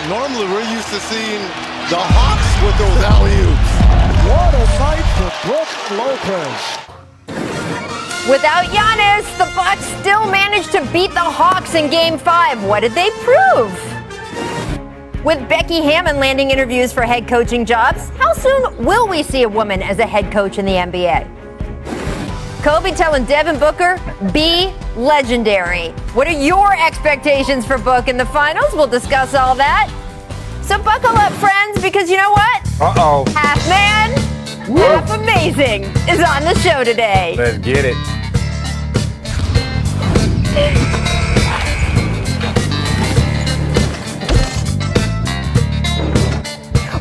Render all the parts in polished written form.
Normally, we're used to seeing the Hawks with those alley-oops. What a night for Brook Lopez. Without Giannis, the Bucks still managed to beat the Hawks in Game 5. What did they prove? With Becky Hammon landing interviews for head coaching jobs, how soon will we see a woman as a head coach in the NBA? Kobe telling Devin Booker, be legendary. What are your expectations for Book in the finals? We'll discuss all that. So buckle up, friends, because you know what? Uh-oh. Half man, half amazing is on the show today. Let's get it.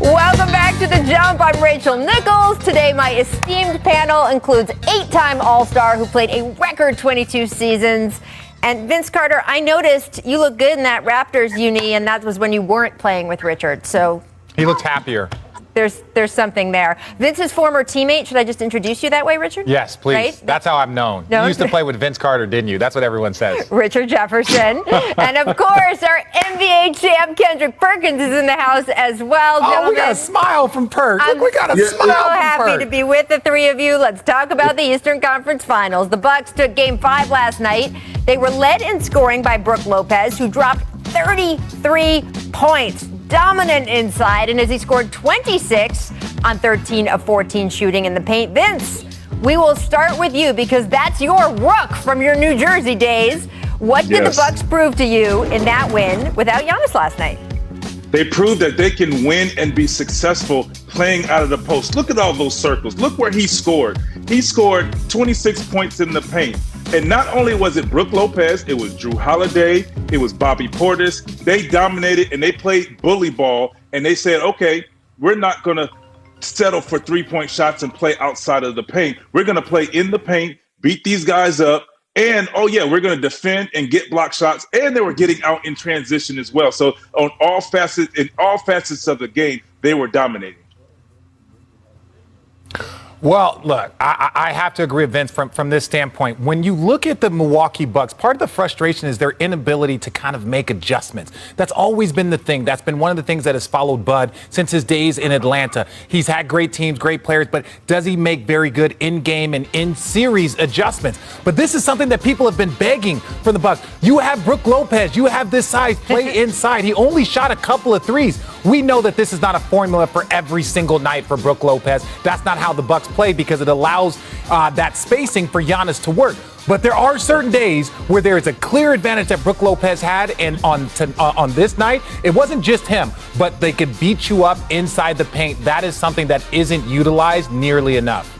Welcome back to The Jump. I'm Rachel Nichols. Today, my esteemed panel includes 8-time All-Star who played a record 22 seasons. And Vince Carter, I noticed you look good in that Raptors uni, and that was when you weren't playing with Richard. So he looked happier. There's something there. Vince's former teammate, should I just introduce you that way, Richard? Yes, please. Right? That's how I'm known. You used to play with Vince Carter, didn't you? That's what everyone says. Richard Jefferson. And of course, our NBA champ Kendrick Perkins is in the house as well. Oh, we got a smile from Perk. Look, we got a smile from so happy Perk. to be with the three of you. Let's talk about the Eastern Conference Finals. The Bucks took Game 5 last night. They were led in scoring by Brook Lopez, who dropped 33 points. Dominant inside, and as he scored 26 on 13 of 14 shooting in the paint. Vince, we will start with you because that's your rook from your New Jersey days. What did the Bucks prove to you in that win without Giannis last night? They proved that they can win and be successful playing out of the post. Look at all those circles. Look where he scored. He scored 26 points in the paint. And not only was it Brook Lopez, it was Drew Holiday, it was Bobby Portis. They dominated and they played bully ball. And they said, okay, we're not going to settle for three-point shots and play outside of the paint. We're going to play in the paint, beat these guys up. And, we're going to defend and get block shots. And they were getting out in transition as well. So in all facets of the game, they were dominating. Well, look, I have to agree with Vince from this standpoint. When you look at the Milwaukee Bucks, part of the frustration is their inability to kind of make adjustments. That's always been the thing. That's been one of the things that has followed Bud since his days in Atlanta. He's had great teams, great players, but does he make very good in-game and in-series adjustments? But this is something that people have been begging from the Bucks. You have Brook Lopez. You have this size. Play inside. He only shot a couple of threes. We know that this is not a formula for every single night for Brook Lopez. That's not how the Bucks play because it allows that spacing for Giannis to work. But there are certain days where there is a clear advantage that Brook Lopez had, and on this night, it wasn't just him, but they could beat you up inside the paint. That is something that isn't utilized nearly enough.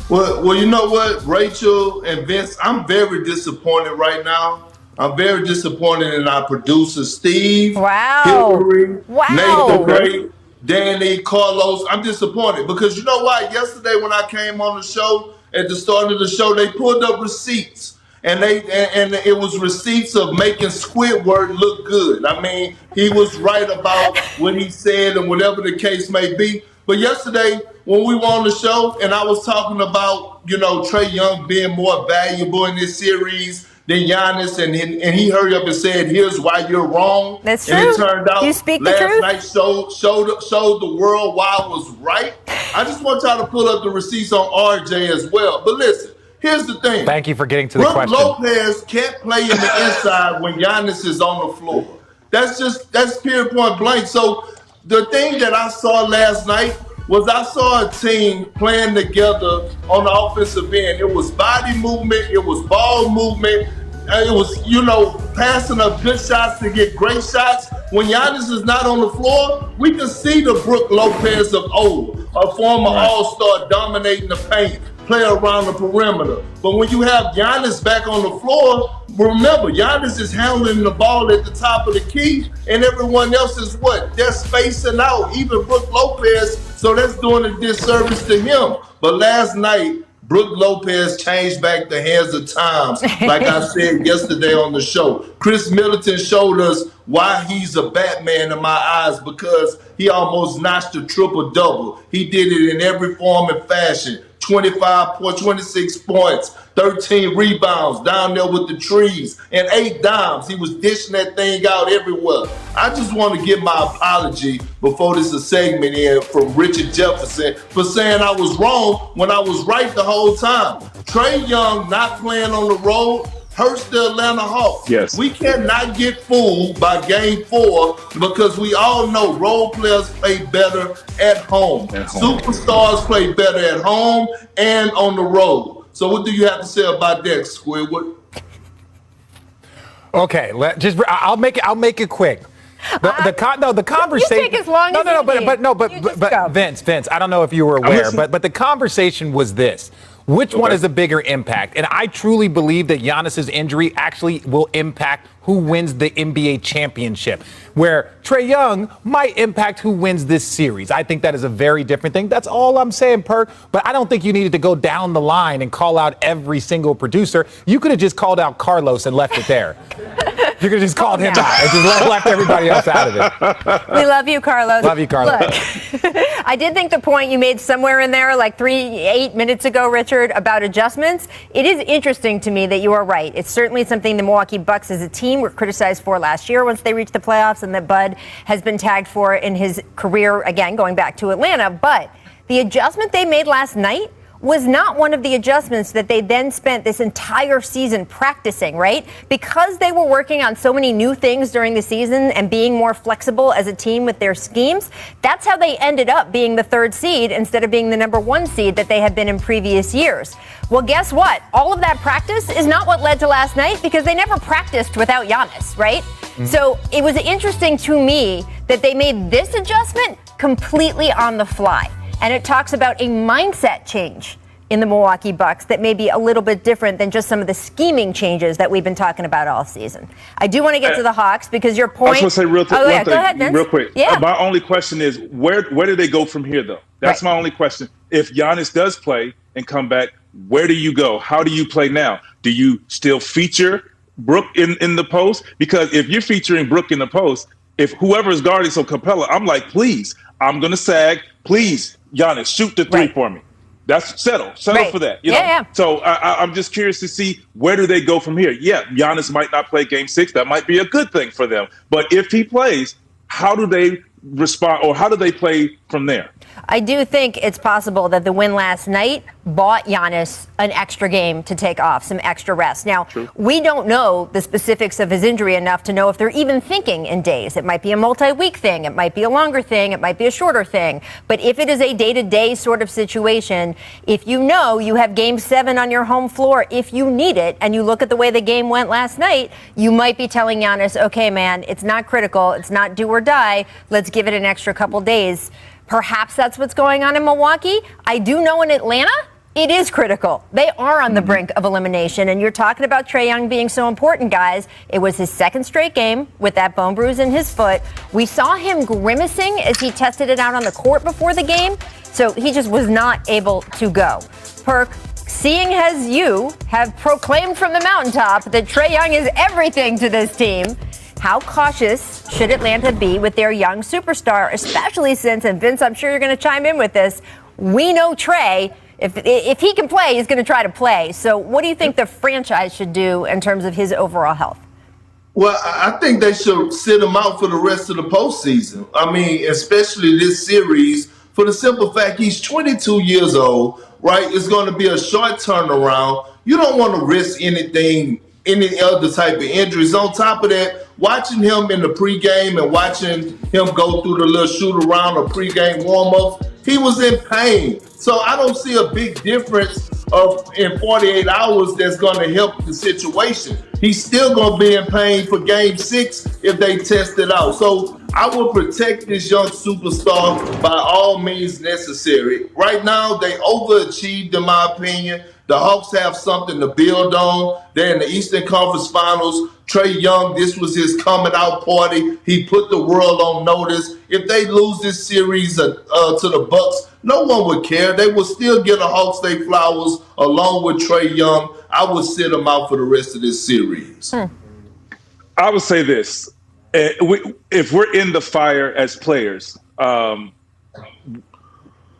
Well, you know what, Rachel and Vince, I'm very disappointed right now. I'm very disappointed in our producers, Steve, Hillary, Nate the Great, Danny, Carlos. I'm disappointed because you know what? Yesterday when I came on the show, at the start of the show, they pulled up receipts. And it was receipts of making Squidward look good. I mean, he was right about what he said and whatever the case may be. But yesterday, when we were on the show and I was talking about, Trae Young being more valuable in this series than Giannis, and he hurried up and said, here's why you're wrong. That's true. And it turned out you speak the truth. last night showed the world why I was right. I just want y'all to pull up the receipts on RJ as well. But listen, here's the thing. Thank you for getting to the question. Brook Lopez can't play in the inside when Giannis is on the floor. That's period point blank. So the thing that I saw last night was I saw a team playing together on the offensive end. It was body movement, it was ball movement, it was, passing up good shots to get great shots. When Giannis is not on the floor, we can see the Brook Lopez of old, a former all-star dominating the paint, play around the perimeter. But when you have Giannis back on the floor, remember, Giannis is handling the ball at the top of the key, and everyone else is what? They're spacing out, even Brook Lopez, so that's doing a disservice to him. But last night, Brook Lopez changed back the hands of times, like I said yesterday on the show. Chris Middleton showed us why he's a Batman in my eyes, because he almost notched a triple-double. He did it in every form and fashion. 26 points, 13 rebounds down there with the trees, and 8 dimes. He was dishing that thing out everywhere. I just want to give my apology before this is segment in from Richard Jefferson for saying I was wrong when I was right the whole time. Trae Young not playing on the road hurts the Atlanta Hawks. Yes. We cannot get fooled by game 4 because we all know role players play better at home. Superstars play better at home and on the road. So what do you have to say about that, Squidward? Okay, I'll make it quick. The conversation. You take as long as you need. But Vince, I don't know if you were aware, but the conversation was this. Which one is a bigger impact? And I truly believe that Giannis's injury actually will impact who wins the NBA championship, where Trae Young might impact who wins this series. I think that is a very different thing. That's all I'm saying, Perk. But I don't think you needed to go down the line and call out every single producer. You could have just called out Carlos and left it there. You could have just called him out and just left everybody else out of it. We love you, Carlos. Love you, Carlos. Look, I did think the point you made somewhere in there, like 8 minutes ago, Richard, about adjustments. It is interesting to me that you are right. It's certainly something the Milwaukee Bucks as a team were criticized for last year once they reached the playoffs, and that Bud has been tagged for in his career, again, going back to Atlanta. But the adjustment they made last night was not one of the adjustments that they then spent this entire season practicing, right? Because they were working on so many new things during the season and being more flexible as a team with their schemes, that's how they ended up being the 3rd seed instead of being the number 1 seed that they had been in previous years. Well, guess what? All of that practice is not what led to last night because they never practiced without Giannis, right? Mm-hmm. So it was interesting to me that they made this adjustment completely on the fly. And it talks about a mindset change in the Milwaukee Bucks that may be a little bit different than just some of the scheming changes that we've been talking about all season. I do want to get to the Hawks because your point. I was going to say go ahead, Vince. real quick. Yeah. My only question is where do they go from here, though? That's my only question. If Giannis does play and come back, where do you go? How do you play now? Do you still feature Brook in the post? Because if you're featuring Brook in the post, if whoever is guarding so Capella, I'm like, please, I'm going to sag. Please, Giannis, shoot the 3 for me. That's settle for that. You know? Yeah. So I'm just curious to see where do they go from here. Yeah, Giannis might not play Game 6. That might be a good thing for them. But if he plays, how do they respond or how do they play from there? I do think it's possible that the win last night bought Giannis an extra game to take off, some extra rest. Now, we don't know the specifics of his injury enough to know if they're even thinking in days. It might be a multi-week thing. It might be a longer thing. It might be a shorter thing. But if it is a day-to-day sort of situation, if you know you have Game 7 on your home floor, if you need it, and you look at the way the game went last night, you might be telling Giannis, okay, man, it's not critical. It's not do or die. Let's give it an extra couple days. Perhaps that's what's going on in Milwaukee. I do know in Atlanta, it is critical. They are on the brink of elimination. And you're talking about Trae Young being so important, guys. It was his 2nd straight game with that bone bruise in his foot. We saw him grimacing as he tested it out on the court before the game. So he just was not able to go. Perk, seeing as you have proclaimed from the mountaintop that Trae Young is everything to this team, how cautious should Atlanta be with their young superstar, especially since, and Vince, I'm sure you're going to chime in with this, we know Trae, if he can play, he's going to try to play. So what do you think the franchise should do in terms of his overall health? Well, I think they should sit him out for the rest of the postseason. I mean, especially this series, for the simple fact he's 22 years old, right? It's going to be a short turnaround. You don't want to risk anything, any other type of injuries. On top of that, watching him in the pregame and watching him go through the little shoot around or pregame warm-ups, he was in pain. So I don't see a big difference in 48 hours that's going to help the situation. He's still going to be in pain for Game 6 if they test it out. So I will protect this young superstar by all means necessary. Right now, they overachieved, in my opinion. The Hawks have something to build on. They're in the Eastern Conference Finals. Trae Young, this was his coming out party. He put the world on notice. If they lose this series to the Bucks, no one would care. They would still get a Hawks Day flowers along with Trae Young. I would sit him out for the rest of this series. I would say this. If we're in the fire as players,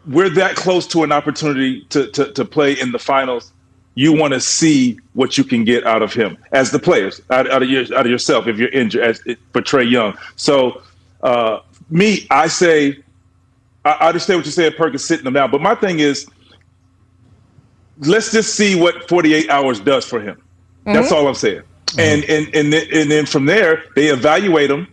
we're that close to an opportunity to play in the finals. You want to see what you can get out of him as the players, out of yourself if you're injured, for Trae Young. So, I say, I understand what you're saying, Perkins, sitting him down. But my thing is, let's just see what 48 hours does for him. That's all I'm saying. And then from there, they evaluate him,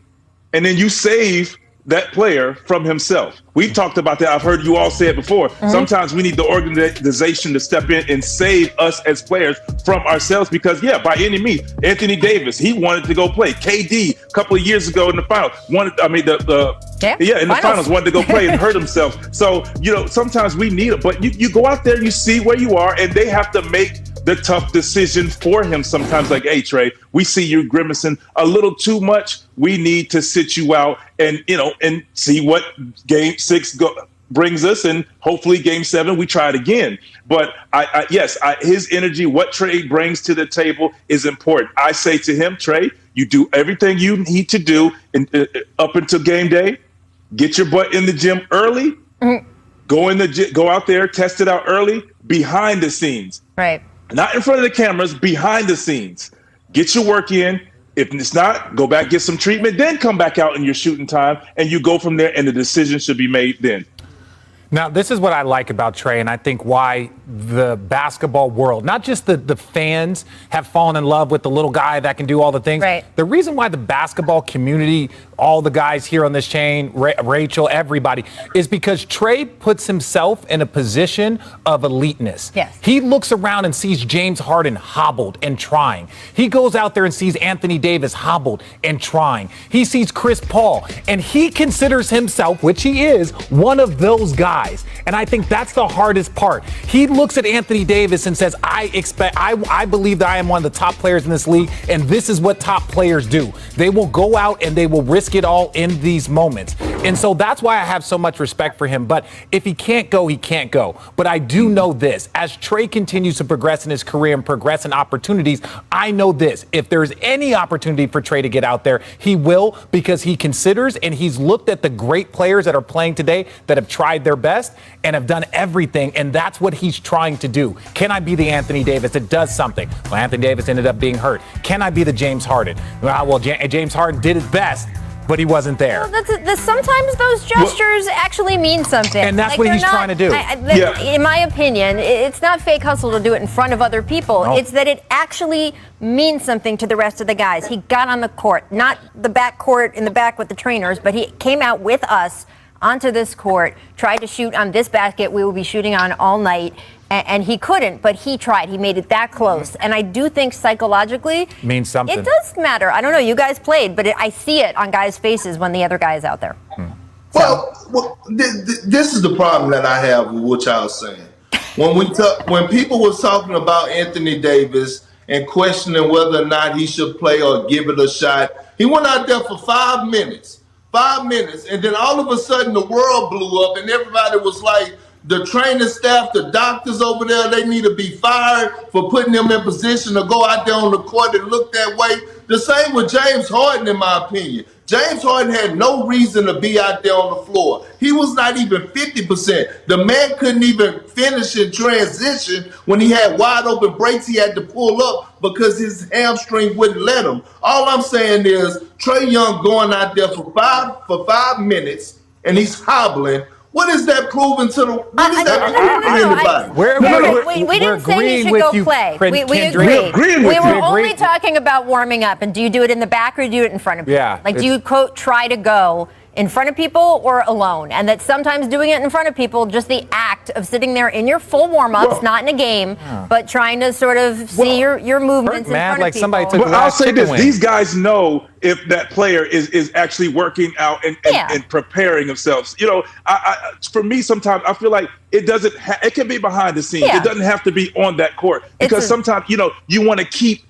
and then you save that player from himself. We've talked about that. I've heard you all say it before. Sometimes we need the organization to step in and save us as players from ourselves because, by any means, Anthony Davis, he wanted to go play. KD, a couple of years ago in the finals, in the finals, wanted to go play and hurt himself. So, sometimes we need it. But you go out there, you see where you are, and they have to make the tough decision for him sometimes, like, hey, Trae, we see you grimacing a little too much. We need to sit you out and see what game 6 brings us, and hopefully game 7 we try it again. But his energy, what Trae brings to the table is important. I say to him, Trae, you do everything you need to do up until game day. Get your butt in the gym early. Go out there, test it out early, behind the scenes. Right. Not in front of the cameras, behind the scenes. Get your work in. If it's not, go back, get some treatment, then come back out in your shooting time, and you go from there, and the decision should be made then. Now, this is what I like about Trae, and I think why the basketball world, not just the fans, have fallen in love with the little guy that can do all the things. Right. The reason why the basketball community, all the guys here on this chain, Rachel, everybody, is because Trae puts himself in a position of eliteness. Yes. He looks around and sees James Harden hobbled and trying. He goes out there and sees Anthony Davis hobbled and trying. He sees Chris Paul, and he considers himself, which he is, one of those guys. And I think that's the hardest part. He looks at Anthony Davis and says, I believe that I am one of the top players in this league, and this is what top players do. They will go out and they will risk it all in these moments. And so that's why I have so much respect for him. But if he can't go, he can't go. But I do know this. As Trae continues to progress in his career and progress in opportunities, I know this. If there's any opportunity for Trae to get out there, he will, because he considers and he's looked at the great players that are playing today that have tried their best and have done everything, and that's what he's trying to do. Can I be the Anthony Davis that does something? Well, Anthony Davis ended up being hurt. Can I be the James Harden? Well, James Harden did his best, but he wasn't there. Well, sometimes those gestures actually mean something. And that's what he's trying to do. In my opinion, it's not fake hustle to do it in front of other people. No. It's that it actually means something to the rest of the guys. He got on the court, not the back court in the back with the trainers, but he came out with us onto this court, tried to shoot on this basket we will be shooting on all night, and he couldn't, but he tried. He made it that close. And I do think psychologically means something. It does matter. I don't know, you guys played, but I see it on guys' faces when the other guy is out there. Well, this is the problem that I have with what y'all saying. When people was talking about Anthony Davis and questioning whether or not he should play or give it a shot, he went out there for 5 minutes. 5 minutes, and then all of a sudden the world blew up, and everybody was like, the training staff, the doctors over there, they need to be fired for putting them in position to go out there on the court and look that way. The same with James Harden, in my opinion. James Harden had no reason to be out there on the floor. He was not even 50%. The man couldn't even finish in transition when he had wide open breaks he had to pull up because his hamstring wouldn't let him. All I'm saying is Trae Young going out there for five minutes and he's hobbling. What is that proving to the? What is that proving to anybody? We didn't say he should go play. We agree. We were only talking about warming up. And do you do it in the back or do you do it in front of people? Yeah, like, do you, quote, try to go in front of people or alone? And that sometimes doing it in front of people, just the act of sitting there in your full warm-ups, not in a game, but trying to sort of see your movements in front of people. Somebody took I'll say this. These guys know if that player is actually working out and preparing themselves. For me, sometimes I feel like it doesn't. It can be behind the scenes. It doesn't have to be on that court because sometimes you want to keep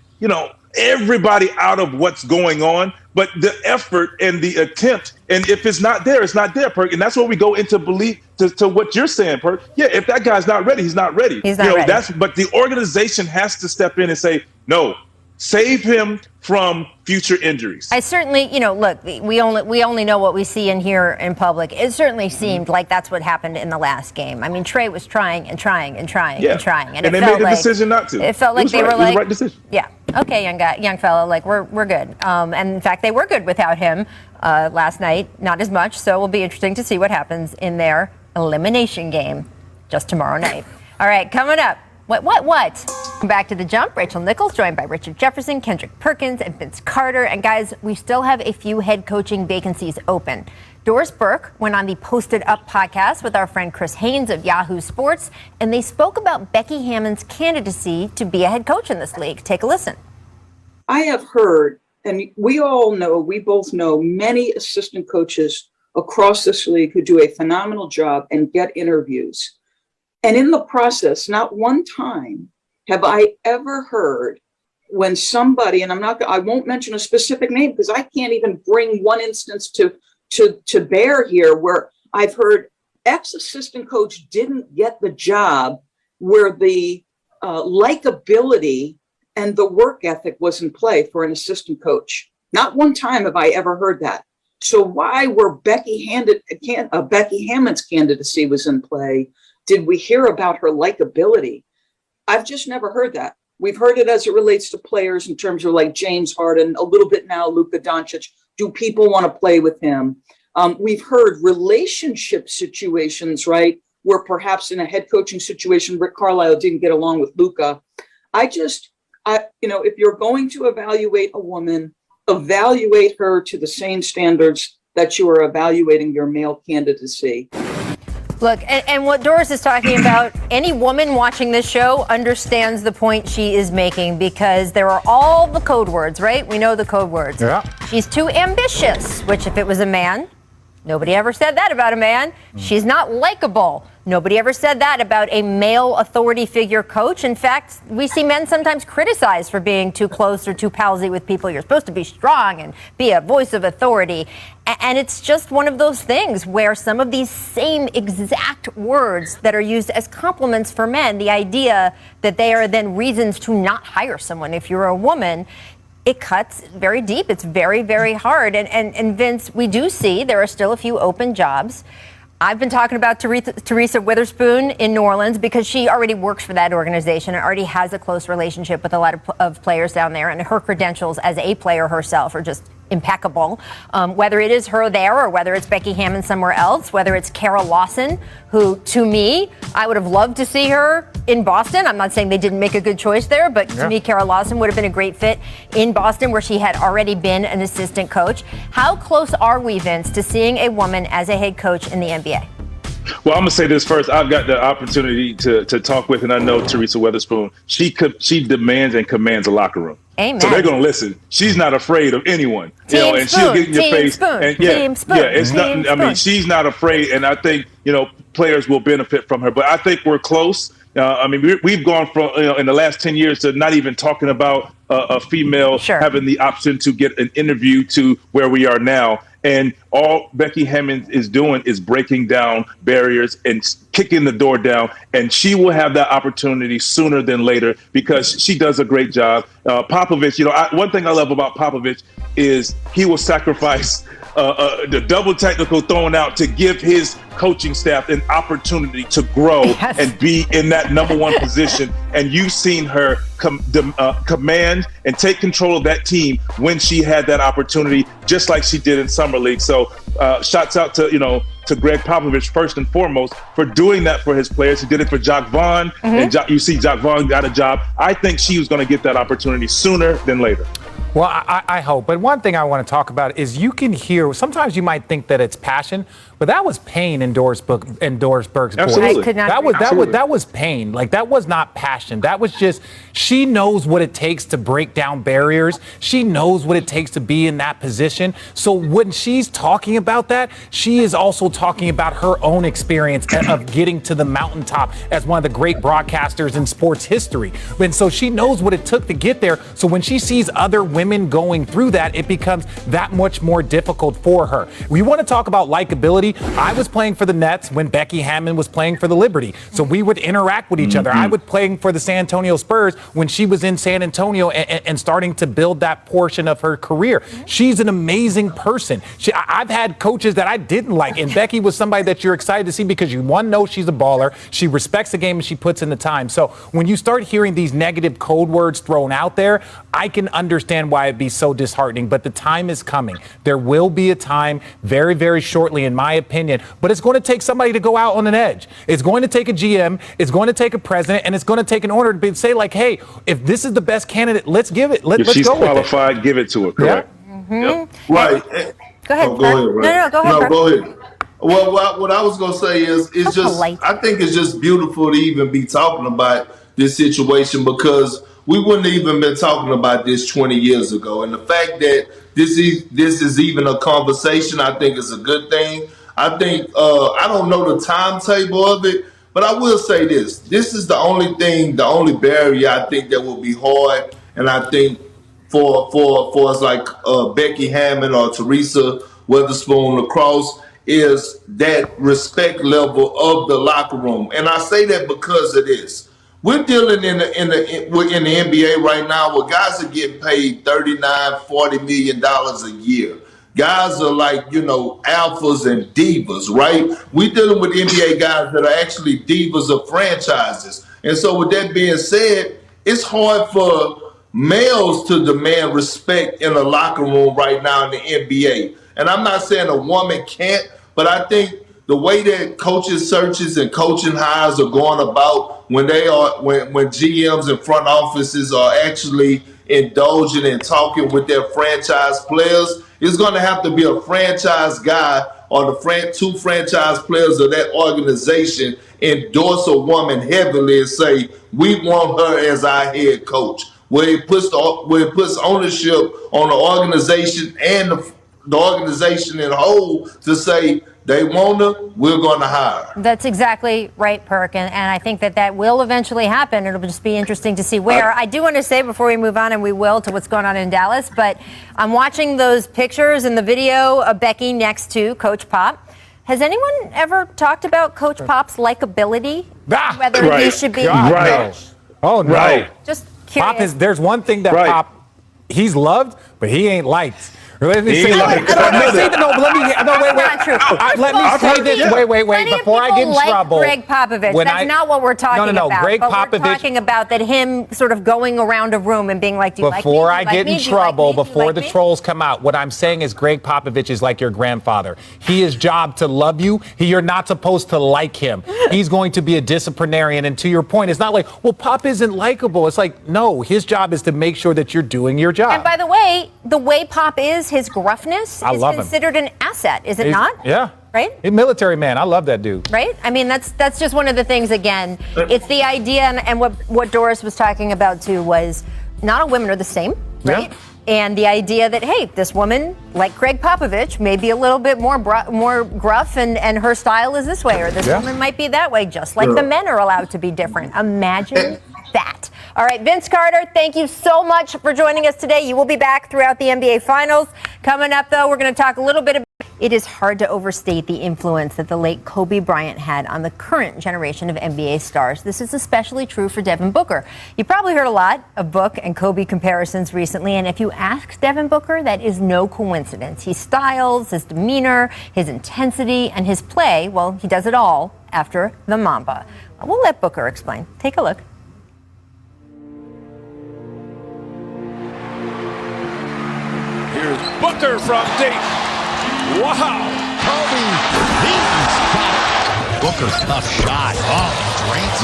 everybody out of what's going on, but the effort and the attempt, and if it's not there, it's not there, Perk. And that's where we go into belief to what you're saying, Perk. Yeah, if that guy's not ready, he's not ready. He's not ready. But the organization has to step in and say, no, Save him from future injuries. I certainly, look, we only know what we see and hear in public. It certainly seemed like that's what happened in the last game. I mean, Trae was trying and trying. And they made the decision not to. It felt like they were like, it was the right decision. Yeah, okay, young fella, like we're good. And in fact, they were good without him last night. Not as much. So it will be interesting to see what happens in their elimination game just tomorrow night. All right, coming up. What? Back to the jump. Rachel Nichols, joined by Richard Jefferson, Kendrick Perkins, and Vince Carter. And guys, we still have a few head coaching vacancies open. Doris Burke went on the Posted Up podcast with our friend Chris Haynes of Yahoo Sports, and they spoke about Becky Hammon's candidacy to be a head coach in this league. Take a listen. I have heard, and we both know many assistant coaches across this league who do a phenomenal job and get interviews. And in the process, not one time have I ever heard when somebody, and I won't mention a specific name because I can't even bring one instance to bear here, where I've heard ex-assistant coach didn't get the job where the likability and the work ethic was in play for an assistant coach. Not one time have I ever heard that. So why were Becky Hammon's candidacy was in play? Did we hear about her likability? I've just never heard that. We've heard it as it relates to players in terms of like James Harden, a little bit now Luka Doncic. Do people want to play with him? We've heard relationship situations, where perhaps in a head coaching situation, Rick Carlisle didn't get along with Luka. If you're going to evaluate a woman, evaluate her to the same standards that you are evaluating your male candidacy. Look, and what Doris is talking about, any woman watching this show understands the point she is making because there are all the code words, right? We know the code words. Yeah. She's too ambitious, which if it was a man, nobody ever said that about a man. She's not likable. Nobody ever said that about a male authority figure coach. In fact, we see men sometimes criticized for being too close or too palsy with people. You're supposed to be strong and be a voice of authority. And it's just one of those things where some of these same exact words that are used as compliments for men, the idea that they are then reasons to not hire someone if you're a woman, it cuts very deep. It's very, very hard. And Vince, we do see there are still a few open jobs. I've been talking about Teresa Witherspoon in New Orleans because she already works for that organization and already has a close relationship with a lot of players down there. And her credentials as a player herself are just impeccable. Whether it is her there or whether it's Becky Hammon somewhere else, whether it's Kara Lawson, who, to me, I would have loved to see her in Boston. I'm not saying they didn't make a good choice there, but to me, Kara Lawson would have been a great fit in Boston where she had already been an assistant coach. How close are we, Vince, to seeing a woman as a head coach in the NBA? Well, I'm going to say this first. I've got the opportunity to talk with, and I know Teresa Witherspoon. She demands and commands a locker room. Amen. So they're going to listen. She's not afraid of anyone, and she'll get in your face. It's nothing. I mean, she's not afraid, and I think players will benefit from her. But I think we're close. We've gone from in the last 10 years to not even talking about a female having the option to get an interview to where we are now. And all Becky Hammon is doing is breaking down barriers and kicking the door down. And she will have that opportunity sooner than later because she does a great job. Popovich, one thing I love about Popovich is he will sacrifice the double technical thrown out to give his coaching staff an opportunity to grow and be in that number one position. And you've seen her command and take control of that team when she had that opportunity, just like she did in Summer League. So shouts out to Greg Popovich first and foremost for doing that for his players. He did it for Jacque Vaughn, and you see Jacque Vaughn got a job. I think she was going to get that opportunity sooner than later. Well, I hope. But one thing I want to talk about is you can hear, sometimes you might think that it's passion, but that was pain in Doris Burke's voice. Absolutely. That was pain. Like, that was not passion. That was just, she knows what it takes to break down barriers. She knows what it takes to be in that position. So when she's talking about that, she is also talking about her own experience of getting to the mountaintop as one of the great broadcasters in sports history. And so she knows what it took to get there. So when she sees other women women going through that, it becomes that much more difficult for her. We want to talk about likability. I was playing for the Nets when Becky Hammon was playing for the Liberty. So we would interact with each other. I was playing for the San Antonio Spurs when she was in San Antonio and starting to build that portion of her career. She's an amazing person. I've had coaches that I didn't like, and Becky was somebody that you're excited to see because you, one, know she's a baller. She respects the game and she puts in the time. So when you start hearing these negative code words thrown out there, I can understand why it'd be so disheartening. But the time is coming. There will be a time very, very shortly, in my opinion. But it's going to take somebody to go out on an edge. It's going to take a GM. It's going to take a president, and it's going to take an owner to say, like, hey, if this is the best candidate, let's give it. Let's she's go qualified, with it. give it to her. Correct. Right. Go ahead. Go ahead. Oh, go ahead, Ray. No, go ahead. Go ahead. Well, what I was going to say is, it's just, polite. I think it's just beautiful to even be talking about this situation, because we wouldn't have even been talking about this 20 years ago. And the fact that this is even a conversation, I think is a good thing. I think, I don't know the timetable of it, but I will say this. This is the only barrier I think that will be hard. And I think for us like Becky Hammon or Teresa Weatherspoon lacrosse is that respect level of the locker room. And I say that because of this. We're dealing in the NBA right now where guys are getting paid $39-40 million a year. Guys are like, alphas and divas, right? We're dealing with NBA guys that are actually divas of franchises. And so with that being said, it's hard for males to demand respect in a locker room right now in the NBA. And I'm not saying a woman can't, but I think the way that coaches searches and coaching hires are going about when GMs and front offices are actually indulging and talking with their franchise players, it's going to have to be a franchise guy or the two franchise players of that organization endorse a woman heavily and say, we want her as our head coach, where it puts ownership on the organization and the organization in whole to say, they want her, we're going to hire her. That's exactly right, Perk, and I think that will eventually happen. It'll just be interesting to see where. I do want to say before we move on, and we will, to what's going on in Dallas, but I'm watching those pictures and the video of Becky next to Coach Pop. Has anyone ever talked about Coach Pop's likability? Whether he should be... Right. Oh, no. Right. Just curious. There's one thing that Pop, he's loved, but he ain't liked. Let me say this. Not true. Let me say this. Wait. Before I get in trouble. Greg Popovich. That's not what we're talking about. Greg Popovich. We're talking about that him sort of going around a room and being like, do you like me? Before I get in trouble, before the trolls come out, what I'm saying is Greg Popovich is like your grandfather. His job to love you. You're not supposed to like him. He's going to be a disciplinarian. And to your point, it's not like, well, Pop isn't likable. It's like, no, his job is to make sure that you're doing your job. And by the way Pop is, his gruffness is considered an asset, is it not? Yeah. Right? He's a military man. I love that dude. Right? I mean, that's just one of the things, again. It's the idea, and what Doris was talking about, too, was not all women are the same, right? Yeah. And the idea that, hey, this woman, like Greg Popovich, may be a little bit more gruff, and her style is this way, or this woman might be that way, just like the men are allowed to be different. Imagine that. All right, Vince Carter, thank you so much for joining us today. You will be back throughout the NBA Finals. Coming up, though, we're going to talk a little bit about... It is hard to overstate the influence that the late Kobe Bryant had on the current generation of NBA stars. This is especially true for Devin Booker. You probably heard a lot of Book and Kobe comparisons recently, and if you ask Devin Booker, that is no coincidence. His styles, his demeanor, his intensity, and his play, well, he does it all after the Mamba. We'll let Booker explain. Take a look. Here's Booker from deep. Wow. Kobe, he's got it. Booker, tough shot. Oh, drains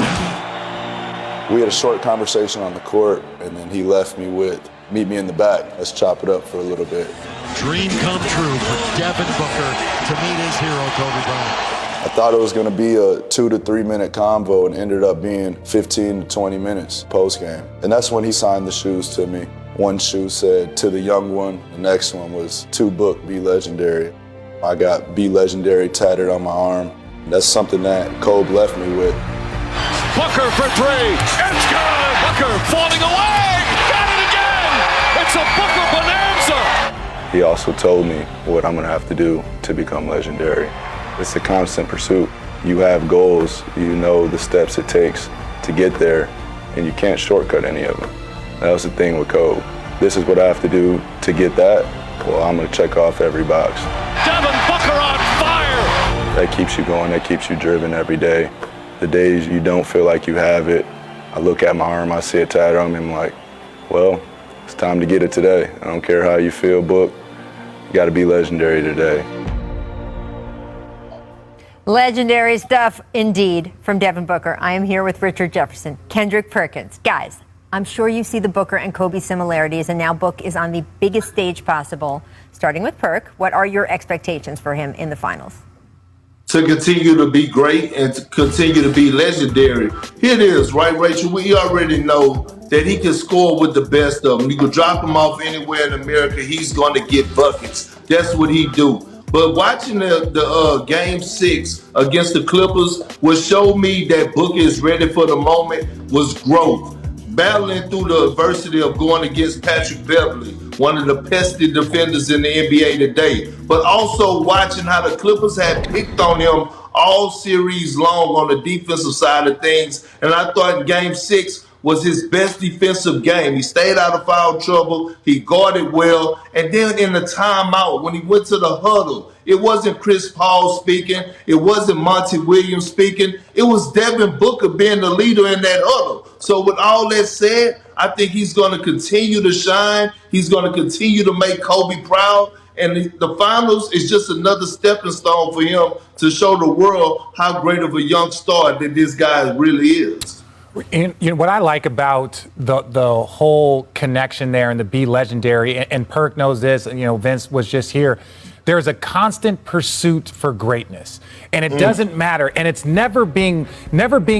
him. We had a short conversation on the court, and then he left me with, meet me in the back. Let's chop it up for a little bit. Dream come true for Devin Booker to meet his hero, Kobe Bryant. I thought it was going to be a 2 to 3 minute convo, and ended up being 15 to 20 minutes post-game. And that's when he signed the shoes to me. One shoe said, to the young one. The next one was, to Book, be legendary. I got be legendary tatted on my arm. That's something that Kobe left me with. Booker for three. It's good. Booker falling away. Got it again. It's a Booker bonanza. He also told me what I'm gonna have to do to become legendary. It's a constant pursuit. You have goals, you know the steps it takes to get there, and you can't shortcut any of them. That was the thing with Kobe. This is what I have to do to get that. Well, I'm gonna check off every box. Devin Booker on fire. That keeps you going, that keeps you driven every day. The days you don't feel like you have it, I look at my arm, I see it tatted on me, I'm like, well, it's time to get it today. I don't care how you feel, Book. You gotta be legendary today. Legendary stuff indeed from Devin Booker. I am here with Richard Jefferson, Kendrick Perkins. Guys, I'm sure you see the Booker and Kobe similarities, and now Book is on the biggest stage possible. Starting with Perk, what are your expectations for him in the finals? To continue to be great and to continue to be legendary. Here it is, right, Rachel? We already know that he can score with the best of them. You can drop him off anywhere in America, he's going to get buckets. That's what he do. But watching the Game 6 against the Clippers, what showed me that Booker is ready for the moment was growth. Battling through the adversity of going against Patrick Beverly, one of the pesky defenders in the NBA today, but also watching how the Clippers had picked on him all series long on the defensive side of things. And I thought Game 6 was his best defensive game. He stayed out of foul trouble, he guarded well, and then in the timeout, when he went to the huddle, it wasn't Chris Paul speaking, it wasn't Monty Williams speaking, it was Devin Booker being the leader in that huddle. So with all that said, I think he's going to continue to shine. He's going to continue to make Kobe proud. And the finals is just another stepping stone for him to show the world how great of a young star that this guy really is. And, you know, what I like about the whole connection there and the be legendary, and Perk knows this, you know, Vince was just here. There's a constant pursuit for greatness, and it doesn't matter, and it's never being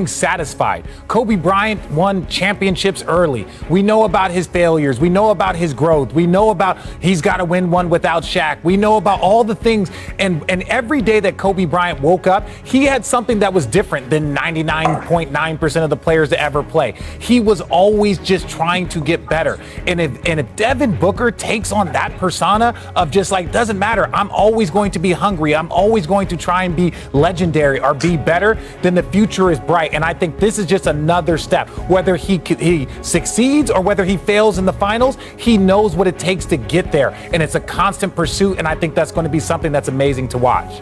satisfied. Kobe Bryant won championships early. We know about his failures. We know about his growth. We know about he's got to win one without Shaq. We know about all the things, and every day that Kobe Bryant woke up, he had something that was different than 99.9% of the players to ever play. He was always just trying to get better, and if Devin Booker takes on that persona of just like, doesn't matter, I'm always going to be hungry, I'm always going to try and be legendary or be better, then the future is bright. And I think this is just another step. Whether he succeeds or whether he fails in the finals, he knows what it takes to get there. And it's a constant pursuit, and I think that's going to be something that's amazing to watch.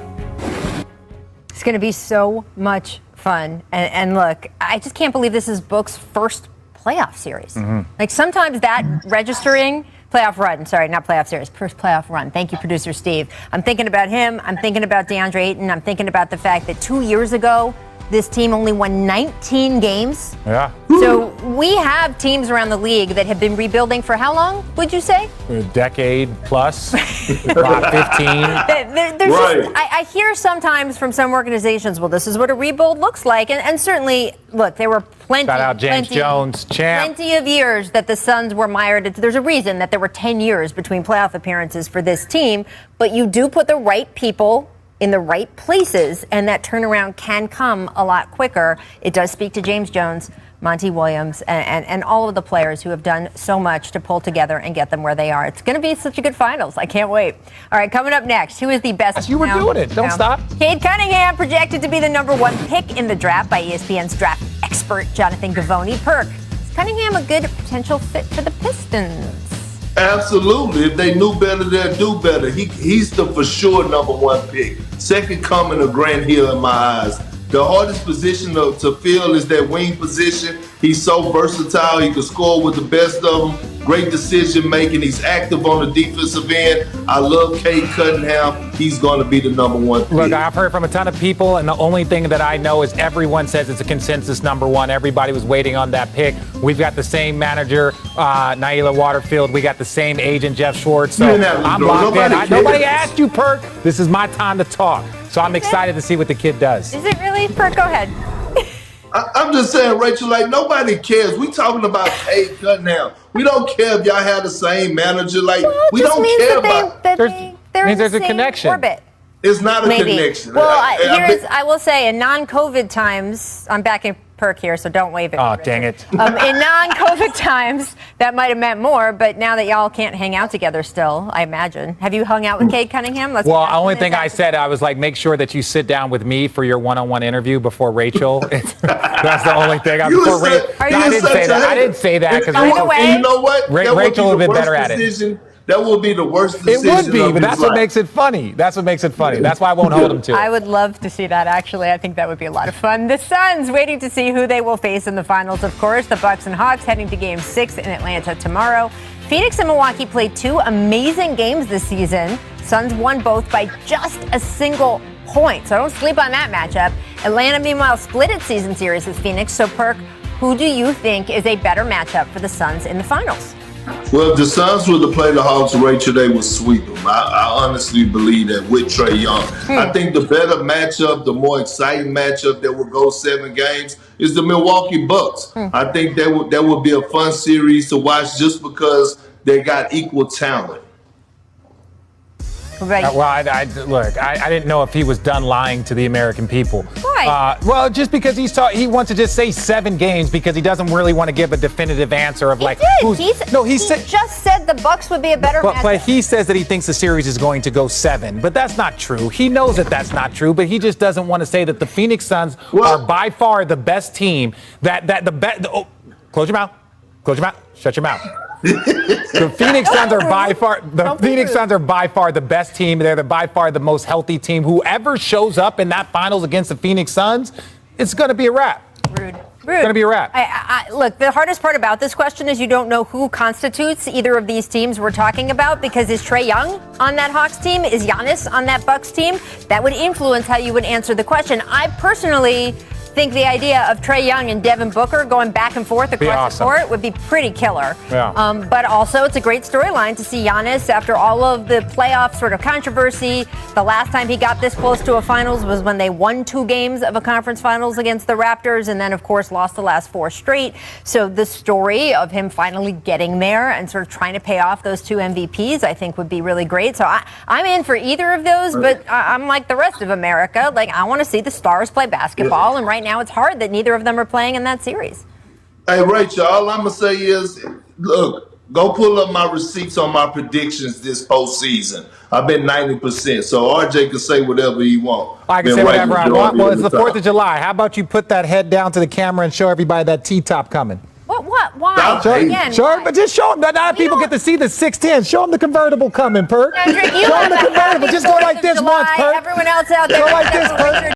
It's going to be so much fun. And look, I just can't believe this is Book's first playoff series. Like sometimes that registering playoff run, sorry, not playoff series, first playoff run. Thank you, producer Steve. I'm thinking about him. I'm thinking about DeAndre Ayton. I'm thinking about the fact that 2 years ago, this team only won 19 games. Yeah. So we have teams around the league that have been rebuilding for how long, would you say? A decade plus, about 15. I hear sometimes from some organizations, well, this is what a rebuild looks like. And certainly, look, there were plenty. Shout out James Jones, champ. Plenty of years that the Suns were mired. There's a reason that there were 10 years between playoff appearances for this team. But you do put the right people in the right places, and that turnaround can come a lot quicker. It does speak to James Jones, Monty Williams, and all of the players who have done so much to pull together and get them where they are. It's going to be such a good finals. I can't wait. All right, coming up next, who is the best? You were doing it. Don't stop. Cade Cunningham projected to be the #1 pick in the draft by ESPN's draft expert, Jonathan Givony. Perk, is Cunningham a good potential fit for the Pistons? Absolutely. If they knew better, they'd do better. He's the for sure #1 pick. Second coming of Grant Hill in my eyes. The hardest position to fill is that wing position. He's so versatile. He can score with the best of them. Great decision making. He's active on the defensive end. I love Cade Cunningham. He's going to be the #1 pick. Look, I've heard from a ton of people, and the only thing that I know is everyone says it's a consensus #1. Everybody was waiting on that pick. We've got the same manager, Naila Waterfield. We got the same agent, Jeff Schwartz. So I'm locked in. Nobody asked you, Perk. This is my time to talk. So I'm excited to see what the kid does. Is it really? Perk, go ahead. I'm just saying, Rachel, like, nobody cares. We talking about Cade Cunningham. We don't care if y'all have the same manager. Like, well, we don't care about. There's a connection. Orbit. It's not a connection. Well, I will say, in non-COVID times, I'm back in Perk here, so don't wave it. Oh, dang it. In non-COVID times, that might have meant more, but now that y'all can't hang out together still, I imagine. Have you hung out with Cade Cunningham? Well, the only thing I said, I was like, make sure that you sit down with me for your one-on-one interview before Rachel. That's the only thing. I didn't say that because you know what? Rachel would have been better at it. That would be the worst decision. It would be, but that's what makes it funny. That's what makes it funny. That's why I won't hold him to it. I would love to see that, actually. I think that would be a lot of fun. The Suns waiting to see who they will face in the finals, of course. The Bucks and Hawks heading to Game 6 in Atlanta tomorrow. Phoenix and Milwaukee played 2 amazing games this season. Suns won both by just a single point, so don't sleep on that matchup. Atlanta, meanwhile, split its season series with Phoenix. So, Perk, who do you think is a better matchup for the Suns in the finals? Well, if the Suns were to play the Hawks, Rachel, they would sweep them. I honestly believe that with Trae Young. I think the better matchup, the more exciting matchup that will go 7 games is the Milwaukee Bucks. I think that would be a fun series to watch just because they got equal talent. Right. Well, I didn't know if he was done lying to the American people. Why? Well, just because he wants to just say 7 games because he doesn't really want to give a definitive answer of like. He just said the Bucks would be a better matchup. But he says that he thinks the series is going to go 7. But that's not true. He knows that that's not true. But he just doesn't want to say that the Phoenix Suns are by far the best team. Close your mouth. Close your mouth. Shut your mouth. The Phoenix Suns are by far the best team. They're by far the most healthy team. Whoever shows up in that finals against the Phoenix Suns, it's going to be a wrap. Rude. It's going to be a wrap. Look, the hardest part about this question is you don't know who constitutes either of these teams we're talking about, because is Trae Young on that Hawks team? Is Giannis on that Bucks team? That would influence how you would answer the question. I personally think the idea of Trae Young and Devin Booker going back and forth across the court would be pretty killer. Yeah. But also, it's a great storyline to see Giannis after all of the playoff sort of controversy. The last time he got this close to a finals was when they won 2 games of a conference finals against the Raptors, and then, of course, lost the last 4 straight. So the story of him finally getting there and sort of trying to pay off those 2 MVPs, I think, would be really great. So I'm in for either of those, but I'm like the rest of America. Like, I want to see the stars play basketball, and right now it's hard that neither of them are playing in that series. Hey, Rachel, all I'm going to say is, look, go pull up my receipts on my predictions this postseason. I've been 90%, so RJ can say whatever he wants. I can say whatever I want. Well, it's the 4th of July. How about you put that head down to the camera and show everybody that T-top coming? What? Why? But just show them. Not people get to see the 6'10". Show them the convertible coming, Perk. Show them the convertible. Just go like this once, Perk. Everyone else out there. Go like this, Perk.